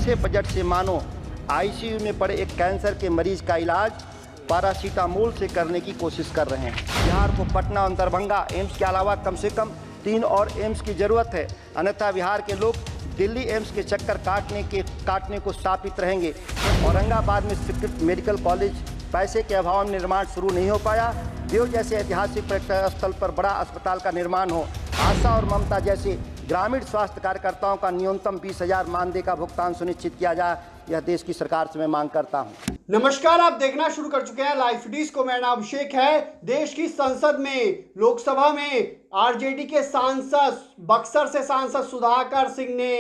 ऐसे बजट से मानो आईसीयू में पड़े एक कैंसर के मरीज का इलाज पैरासीटामोल से करने की कोशिश कर रहे हैं। बिहार को पटना और दरभंगा एम्स के अलावा कम से कम 3 और एम्स की जरूरत है, अन्यथा बिहार के लोग दिल्ली एम्स के चक्कर काटने को स्थापित रहेंगे। औरंगाबाद में स्वीकृत मेडिकल कॉलेज पैसे के अभाव में निर्माण शुरू नहीं हो पाया। देव जैसे ऐतिहासिक पर्यटन स्थल पर बड़ा अस्पताल का निर्माण हो। आशा और ममता जैसे ग्रामीण स्वास्थ्य कार्यकर्ताओं का न्यूनतम 20,000 मानदेय का भुगतान सुनिश्चित किया जाए, यह देश की सरकार से मैं मांग करता हूं। नमस्कार, आप देखना शुरू कर चुके हैं लाइव फीडीज को। मेरा नाम अभिषेक है। देश की संसद में, लोकसभा में आरजेडी के सांसद, बक्सर से सांसद सुधाकर सिंह ने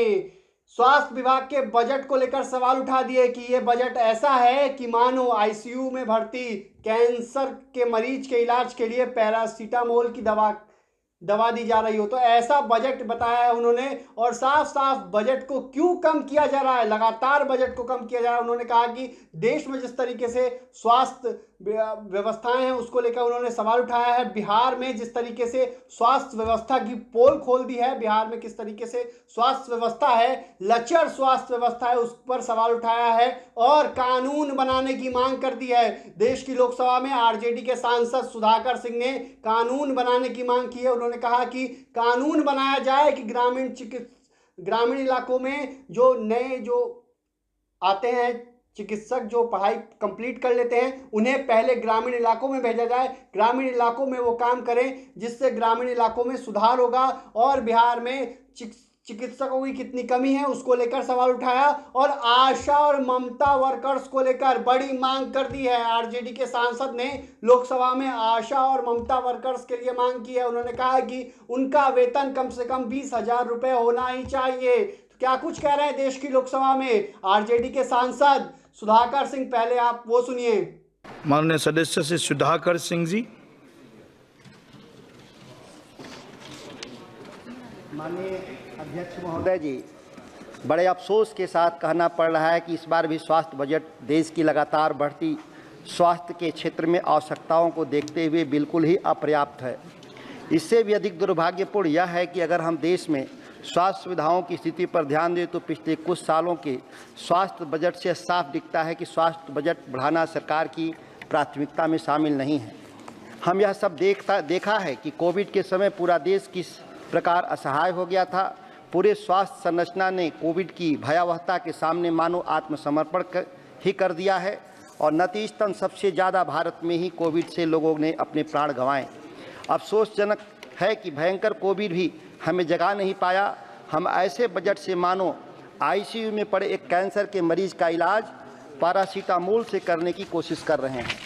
स्वास्थ्य विभाग के बजट को लेकर सवाल उठा दिए कि ये बजट ऐसा है कि मानो आईसीयू में भर्ती कैंसर के मरीज के इलाज के लिए पैरासीटामोल की दवा दी जा रही हो। तो ऐसा बजट बताया है उन्होंने, और साफ साफ बजट को क्यों कम किया जा रहा है, लगातार बजट को कम किया जा रहा है। उन्होंने कहा कि देश में जिस तरीके से स्वास्थ्य व्यवस्थाएं हैं उसको लेकर उन्होंने सवाल उठाया है। बिहार में जिस तरीके से स्वास्थ्य व्यवस्था की पोल खोल दी है, बिहार में किस तरीके से स्वास्थ्य व्यवस्था है, लचर स्वास्थ्य व्यवस्था है, उस पर सवाल उठाया है और कानून बनाने की मांग कर दी है। देश की लोकसभा में आरजेडी के सांसद सुधाकर सिंह ने कानून बनाने की मांग की है। उन्होंने कहा कि कानून बनाया जाए कि ग्रामीण इलाकों में जो आते हैं चिकित्सक, जो पढ़ाई कंप्लीट कर लेते हैं, उन्हें पहले ग्रामीण इलाकों में भेजा जाए, ग्रामीण इलाकों में वो काम करें, जिससे ग्रामीण इलाकों में सुधार होगा। और बिहार में चिकित्सकों की कितनी कमी है उसको लेकर सवाल उठाया, और आशा और ममता वर्कर्स को लेकर बड़ी मांग कर दी है। आरजेडी के सांसद ने लोकसभा में आशा और ममता वर्कर्स के लिए मांग की है। उन्होंने कहा कि उनका वेतन कम से कम 20,000 रुपये होना ही चाहिए। तो क्या कुछ कह रहे हैं देश की लोकसभा में आरजेडी के सांसद सुधाकर सिंह, पहले आप वो सुनिए। माननीय सदस्य श्री सुधाकर सिंह जी। माननीय अध्यक्ष महोदय जी, बड़े अफसोस के साथ कहना पड़ रहा है कि इस बार भी स्वास्थ्य बजट देश की लगातार बढ़ती स्वास्थ्य के क्षेत्र में आवश्यकताओं को देखते हुए बिल्कुल ही अपर्याप्त है। इससे भी अधिक दुर्भाग्यपूर्ण यह है कि अगर हम देश में स्वास्थ्य सुविधाओं की स्थिति पर ध्यान दें तो पिछले कुछ सालों के स्वास्थ्य बजट से साफ दिखता है कि स्वास्थ्य बजट बढ़ाना सरकार की प्राथमिकता में शामिल नहीं है। हम यह सब देखा है कि कोविड के समय पूरा देश किस प्रकार असहाय हो गया था। पूरे स्वास्थ्य संरचना ने कोविड की भयावहता के सामने मानो आत्मसमर्पण ही कर दिया है, और नतीजतन सबसे ज़्यादा भारत में ही कोविड से लोगों ने अपने प्राण गंवाए। अफसोसजनक है कि भयंकर कोविड भी हमें जगा नहीं पाया। हम ऐसे बजट से मानो आईसीयू में पड़े एक कैंसर के मरीज का इलाज पैरासीटामोल से करने की कोशिश कर रहे हैं।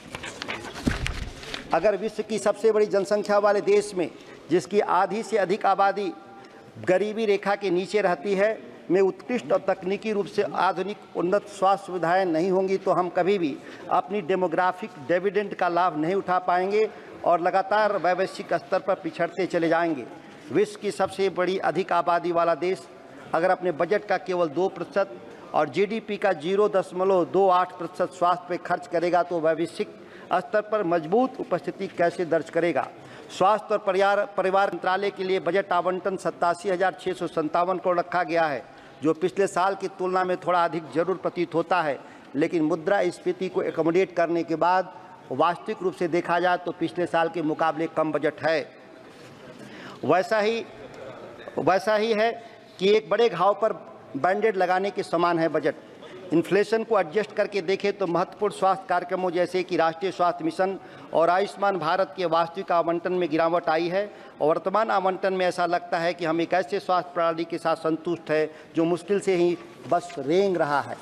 अगर विश्व की सबसे बड़ी जनसंख्या वाले देश में, जिसकी आधी से अधिक आबादी गरीबी रेखा के नीचे रहती है, में उत्कृष्ट और तकनीकी रूप से आधुनिक उन्नत स्वास्थ्य सुविधाएं नहीं होंगी तो हम कभी भी अपनी डेमोग्राफिक डिविडेंड का लाभ नहीं उठा पाएंगे और लगातार वैश्विक स्तर पर पिछड़ते चले जाएंगे। विश्व की सबसे बड़ी अधिक आबादी वाला देश अगर अपने बजट का केवल 2% और जीडीपी का 0.28% स्वास्थ्य पर खर्च करेगा तो वैश्विक स्तर पर मजबूत उपस्थिति कैसे दर्ज करेगा। स्वास्थ्य और परिवार मंत्रालय के लिए बजट आवंटन 87,657 करोड़ रखा गया है, जो पिछले साल की तुलना में थोड़ा अधिक जरूर प्रतीत होता है, लेकिन मुद्रास्फीति को एकोमोडेट करने के बाद वास्तविक रूप से देखा जाए तो पिछले साल के मुकाबले कम बजट है। वैसा ही है कि एक बड़े घाव पर बैंडेड लगाने के समान है बजट। इन्फ्लेशन को एडजस्ट करके देखें तो महत्वपूर्ण स्वास्थ्य कार्यक्रमों जैसे कि राष्ट्रीय स्वास्थ्य मिशन और आयुष्मान भारत के वास्तविक आवंटन में गिरावट आई है, और वर्तमान आवंटन में ऐसा लगता है कि हम एक ऐसे स्वास्थ्य प्रणाली के साथ संतुष्ट है जो मुश्किल से ही बस रेंग रहा है।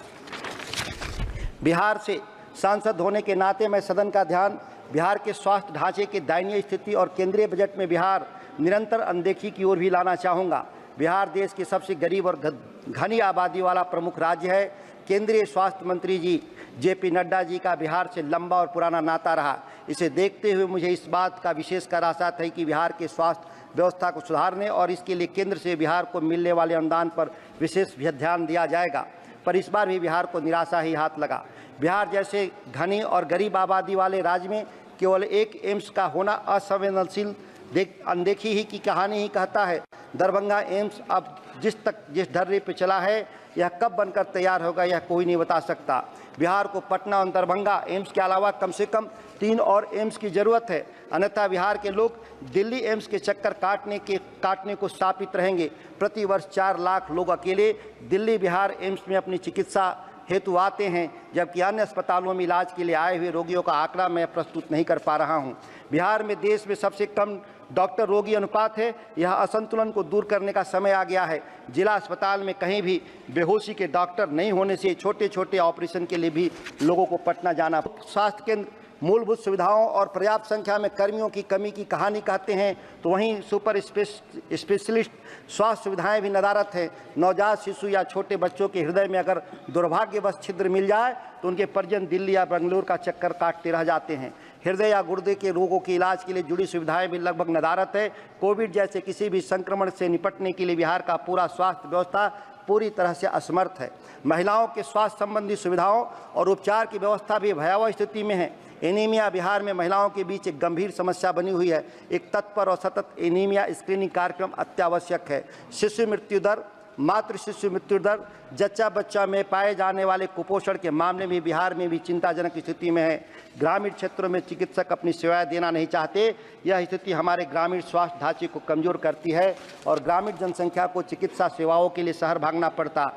बिहार से सांसद होने के नाते मैं सदन का ध्यान बिहार के स्वास्थ्य ढांचे के दयनीय स्थिति और केंद्रीय बजट में बिहार निरंतर अनदेखी की ओर भी लाना चाहूँगा। बिहार देश के सबसे गरीब और घनी आबादी वाला प्रमुख राज्य है। केंद्रीय स्वास्थ्य मंत्री जी जेपी नड्डा जी का बिहार से लंबा और पुराना नाता रहा। इसे देखते हुए मुझे इस बात का विशेष आशा है कि बिहार के स्वास्थ्य व्यवस्था को सुधारने और इसके लिए केंद्र से बिहार को मिलने वाले अनुदान पर विशेष ध्यान दिया जाएगा, पर इस बार भी बिहार को निराशा ही हाथ लगा। बिहार जैसे घनी और गरीब आबादी वाले राज्य में केवल एक एम्स का होना असंवेदनशील अनदेखी ही की कहानी ही कहता है। दरभंगा एम्स अब जिस ढर्रे पे चला है, यह कब बनकर तैयार होगा यह कोई नहीं बता सकता। बिहार को पटना और दरभंगा एम्स के अलावा कम से कम 3 और एम्स की ज़रूरत है, अन्यथा बिहार के लोग दिल्ली एम्स के चक्कर काटने को स्थापित रहेंगे। प्रतिवर्ष 4 लाख लोग अकेले दिल्ली बिहार एम्स में अपनी चिकित्सा हेतु आते हैं, जबकि अन्य अस्पतालों में इलाज के लिए आए हुए रोगियों का आंकड़ा मैं प्रस्तुत नहीं कर पा रहा हूं। बिहार में देश में सबसे कम डॉक्टर रोगी अनुपात है। यह असंतुलन को दूर करने का समय आ गया है। जिला अस्पताल में कहीं भी बेहोशी के डॉक्टर नहीं होने से छोटे छोटे ऑपरेशन के लिए भी लोगों को पटना जाना। स्वास्थ्य केंद्र मूलभूत सुविधाओं और पर्याप्त संख्या में कर्मियों की कमी की कहानी कहते हैं, तो वहीं सुपर स्पेशलिस्ट स्वास्थ्य सुविधाएं भी नदारत हैं। नवजात शिशु या छोटे बच्चों के हृदय में अगर दुर्भाग्यवश छिद्र मिल जाए तो उनके परिजन दिल्ली या बेंगलुरु का चक्कर काटते रह जाते हैं। हृदय या गुर्दे के रोगों के इलाज के लिए जुड़ी सुविधाएं भी लगभग नदारत है। कोविड जैसे किसी भी संक्रमण से निपटने के लिए बिहार का पूरा स्वास्थ्य व्यवस्था पूरी तरह से असमर्थ है। महिलाओं के स्वास्थ्य संबंधी सुविधाओं और उपचार की व्यवस्था भी भयावह स्थिति में है। एनीमिया बिहार में महिलाओं के बीच एक गंभीर समस्या बनी हुई है। एक तत्पर और सतत एनीमिया स्क्रीनिंग कार्यक्रम अत्यावश्यक है। शिशु मृत्यु दर, मातृ शिशु मृत्यु दर, जच्चा बच्चा में पाए जाने वाले कुपोषण के मामले में बिहार में भी चिंताजनक स्थिति में है। ग्रामीण क्षेत्रों में चिकित्सक अपनी सेवाएं देना नहीं चाहते। यह स्थिति हमारे ग्रामीण स्वास्थ्य ढांचे को कमजोर करती है और ग्रामीण जनसंख्या को चिकित्सा सेवाओं के लिए शहर भागना पड़ता।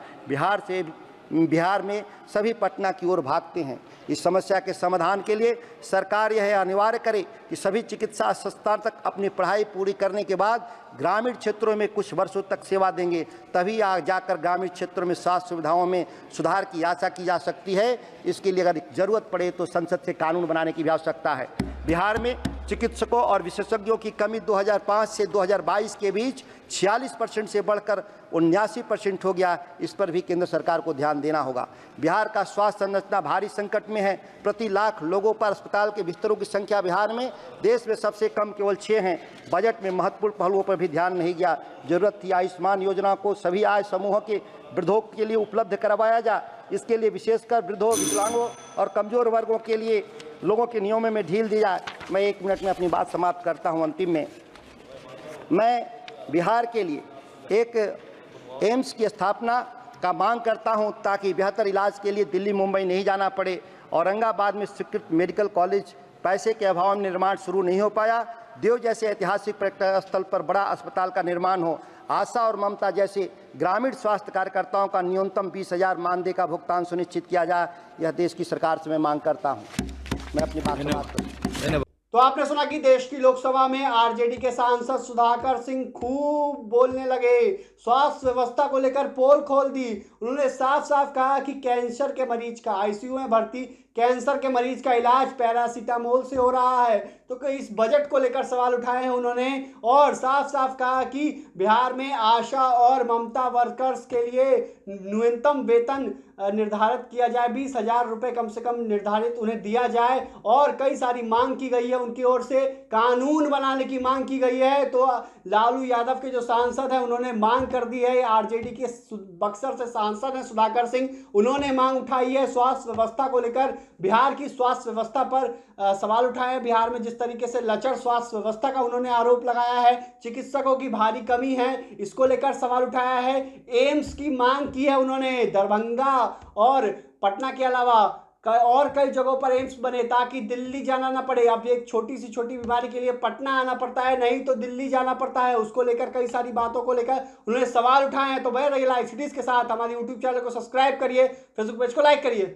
बिहार में सभी पटना की ओर भागते हैं। इस समस्या के समाधान के लिए सरकार यह अनिवार्य करे कि सभी चिकित्सा संस्थान तक अपनी पढ़ाई पूरी करने के बाद ग्रामीण क्षेत्रों में कुछ वर्षों तक सेवा देंगे, तभी जाकर ग्रामीण क्षेत्रों में स्वास्थ्य सुविधाओं में सुधार की आशा की जा सकती है। इसके लिए अगर जरूरत पड़े तो संसद से कानून बनाने की भी आवश्यकता है। बिहार में चिकित्सकों और विशेषज्ञों की कमी 2005 से 2022 के बीच 46% से बढ़कर 79% हो गया। इस पर भी केंद्र सरकार को ध्यान देना होगा। बिहार का स्वास्थ्य संरचना भारी संकट में है। प्रति लाख लोगों पर अस्पताल के बिस्तरों की संख्या बिहार में देश में सबसे कम केवल 6 हैं। बजट में महत्वपूर्ण पहलुओं पर भी ध्यान नहीं गया। जरूरत थी आयुष्मान योजना को सभी आय समूहों के वृद्धों के लिए उपलब्ध करवाया जाए। इसके लिए विशेषकर वृद्धों, विकलांगों और कमजोर वर्गों के लिए लोगों के नियमों में ढील दी जाए। मैं 1 मिनट में अपनी बात समाप्त करता हूं। अंतिम में मैं बिहार के लिए एक एम्स की स्थापना का मांग करता हूं, ताकि बेहतर इलाज के लिए दिल्ली मुंबई नहीं जाना पड़े। औरंगाबाद में स्वीकृत मेडिकल कॉलेज पैसे के अभाव में निर्माण शुरू नहीं हो पाया। देव जैसे ऐतिहासिक पर्यटन स्थल पर बड़ा अस्पताल का निर्माण हो। आशा और ममता जैसे ग्रामीण स्वास्थ्य कार्यकर्ताओं का न्यूनतम 20,000 मानदेय का भुगतान सुनिश्चित किया जाए। यह देश की सरकार से मैं मांग करता हूं। मैं अपनी बात समाप्त करूं। तो आपने सुना कि देश की लोकसभा में आरजेडी के सांसद सुधाकर सिंह खूब बोलने लगे, स्वास्थ्य व्यवस्था को लेकर पोल खोल दी। उन्होंने साफ साफ कहा कि कैंसर के मरीज का आईसीयू में भर्ती, कैंसर के मरीज का इलाज पैरासीटामोल से हो रहा है। तो इस बजट को लेकर सवाल उठाए हैं उन्होंने और साफ साफ कहा कि बिहार में आशा और ममता वर्कर्स के लिए न्यूनतम वेतन निर्धारित किया जाए, 20,000 रुपये कम से कम निर्धारित उन्हें दिया जाए। और कई सारी मांग की गई है उनकी ओर से, कानून बनाने की मांग की गई है। तो लालू यादव के जो सांसद हैं उन्होंने मांग कर दी है। आरजेडी के बक्सर से सांसद हैं सुधाकर सिंह, उन्होंने मांग उठाई है स्वास्थ्य व्यवस्था को लेकर। बिहार की स्वास्थ्य व्यवस्था पर सवाल उठाए हैं। बिहार में जिस तरीके से लचर स्वास्थ्य व्यवस्था का उन्होंने आरोप लगाया है, चिकित्सकों की भारी कमी है, इसको लेकर सवाल उठाया है। एम्स की मांग की है उन्होंने, दरभंगा और पटना के अलावा और कई जगहों पर एम्स बने ताकि दिल्ली जाना ना पड़े। अब एक छोटी बीमारी के लिए पटना आना पड़ता है, नहीं तो दिल्ली जाना पड़ता है। उसको लेकर कई सारी बातों को लेकर उन्होंने सवाल उठाए हैं। तो बने रहिए लाइव सिटीज के साथ। हमारे यूट्यूब चैनल को सब्सक्राइब करिए, फेसबुक पेज को लाइक करिए।